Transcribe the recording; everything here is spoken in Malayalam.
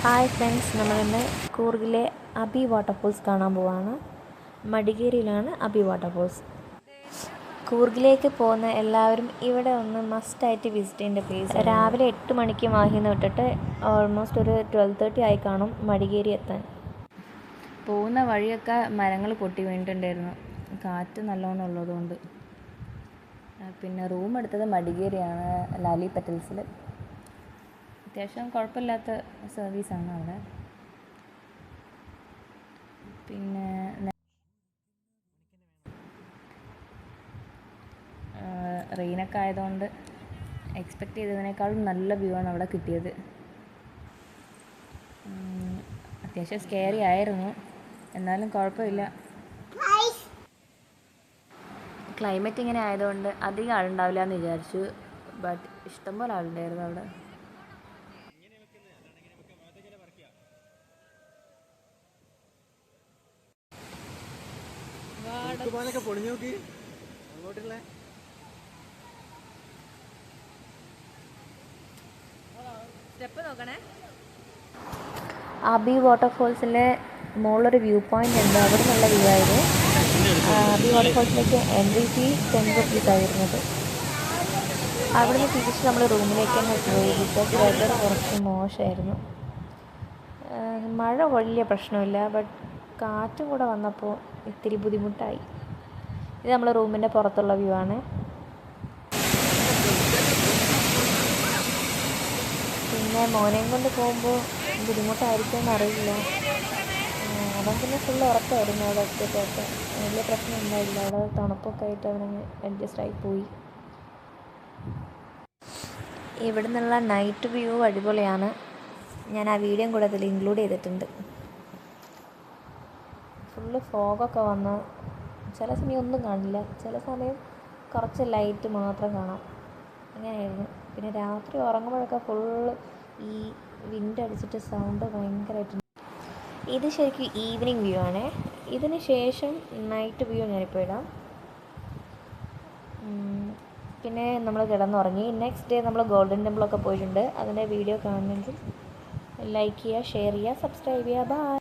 ഹായ് ഫ്രണ്ട്സ്, നമ്മളിന്ന് കൂർഗിലെ അബി വാട്ടർഫോൾസ് കാണാൻ പോവാണ്. മടികേരിയിലാണ് അബി വാട്ടർഫോൾസ്. കൂർഗിലേക്ക് പോകുന്ന എല്ലാവരും ഇവിടെ ഒന്ന് മസ്റ്റായിട്ട് വിസിറ്റ് ചെയ്യേണ്ട പ്ലേസ്. രാവിലെ 8 മണിക്ക് മാഹിന്ന് വിട്ടിട്ട് ഓൾമോസ്റ്റ് ഒരു 12:30 ആയി കാണും മടികേരി എത്താൻ. പോകുന്ന വഴിയൊക്കെ മരങ്ങൾ പൊട്ടി വീണിട്ടുണ്ടായിരുന്നു, കാറ്റ് നല്ലോണം ഉള്ളതുകൊണ്ട്. പിന്നെ റൂം എടുത്തത് മടികേരിയാണ്, ലാലി പെറ്റൽസിൽ. അത്യാവശ്യം കുഴപ്പമില്ലാത്ത സർവീസാണ് അവിടെ. പിന്നെ റെയിനൊക്കെ ആയതുകൊണ്ട് എക്സ്പെക്റ്റ് ചെയ്തതിനേക്കാളും നല്ല വ്യൂ ആണ് അവിടെ കിട്ടിയത്. അത്യാവശ്യം സ്കെയറി ആയിരുന്നു, എന്നാലും കുഴപ്പമില്ല. ക്ലൈമറ്റ് ഇങ്ങനെ ആയതുകൊണ്ട് അധികം ആളുണ്ടാവില്ല എന്ന് വിചാരിച്ചു, ബട്ട് ഇഷ്ടംപോലെ ആളുണ്ടായിരുന്നു അവിടെ. സ്റ്റെപ്പ് നോക്കണേ. അബി വാട്ടർഫോൾസിലെ മുകളിലൊരു വ്യൂ പോയിൻ്റ് ഉണ്ട്, അവിടെ നിന്നുള്ള വ്യൂ ആയത്. അബി വാട്ടർഫോൾസിലേക്ക് എൻട്രി ഫീ 10 rupees ആയിരുന്നത്. അവിടെ നിന്ന് തിരിച്ച് നമ്മൾ റൂമിലേക്ക് തന്നെ പോയി. ബിക്കോസ് വെതർ കുറച്ച് മോശമായിരുന്നു. മഴ വലിയ പ്രശ്നമില്ല, ബട്ട് കാറ്റും കൂടെ വന്നപ്പോൾ ഇത്തിരി ബുദ്ധിമുട്ടായി. ഇത് നമ്മൾ റൂമിൻ്റെ പുറത്തുള്ള വ്യൂ ആണ്. പിന്നെ മോനെയും കൊണ്ട് പോകുമ്പോൾ ബുദ്ധിമുട്ടായിരിക്കുമെന്ന് അറിയില്ല. അവൻ പിന്നെ ഫുൾ ഉറക്കമായിരുന്നു അവിടെ ഒറ്റയ്ക്കൊക്കെ. വലിയ പ്രശ്നം ഉണ്ടായില്ല, അവിടെ തണുപ്പൊക്കെ ആയിട്ട് അവനങ്ങ് അഡ്ജസ്റ്റ് ആയി പോയി. ഇവിടെ നിന്നുള്ള നൈറ്റ് വ്യൂ അടിപൊളിയാണ്. ഞാൻ ആ വീഡിയോയും കൂടെ അതിൽ ഇൻക്ലൂഡ് ചെയ്തിട്ടുണ്ട്. ഫുള്ള് ഫോഗൊക്കെ വന്ന് ചില സമയം ഒന്നും കാണില്ല, ചില സമയം കുറച്ച് ലൈറ്റ് മാത്രം കാണാം, അങ്ങനെയായിരുന്നു. പിന്നെ രാത്രി ഉറങ്ങുമ്പോഴൊക്കെ ഫുള്ള് ഈ വിൻഡ് അടിച്ചിട്ട് സൗണ്ട് ഭയങ്കരമായിട്ടുണ്ട്. ഇത് ശരിക്കും ഈവനിങ് വ്യൂ ആണ്. ഇതിന് ശേഷം നൈറ്റ് വ്യൂ ഞാനിപ്പോൾ ഇടാം. പിന്നെ നമ്മൾ കിടന്നുറങ്ങി. നെക്സ്റ്റ് ഡേ നമ്മൾ ഗോൾഡൻ ടെമ്പിളൊക്കെ പോയിട്ടുണ്ട്. അതിൻ്റെ വീഡിയോ കാണണമെങ്കിൽ ലൈക്ക് ചെയ്യുക, ഷെയർ ചെയ്യുക, സബ്സ്ക്രൈബ് ചെയ്യുക. ബൈ.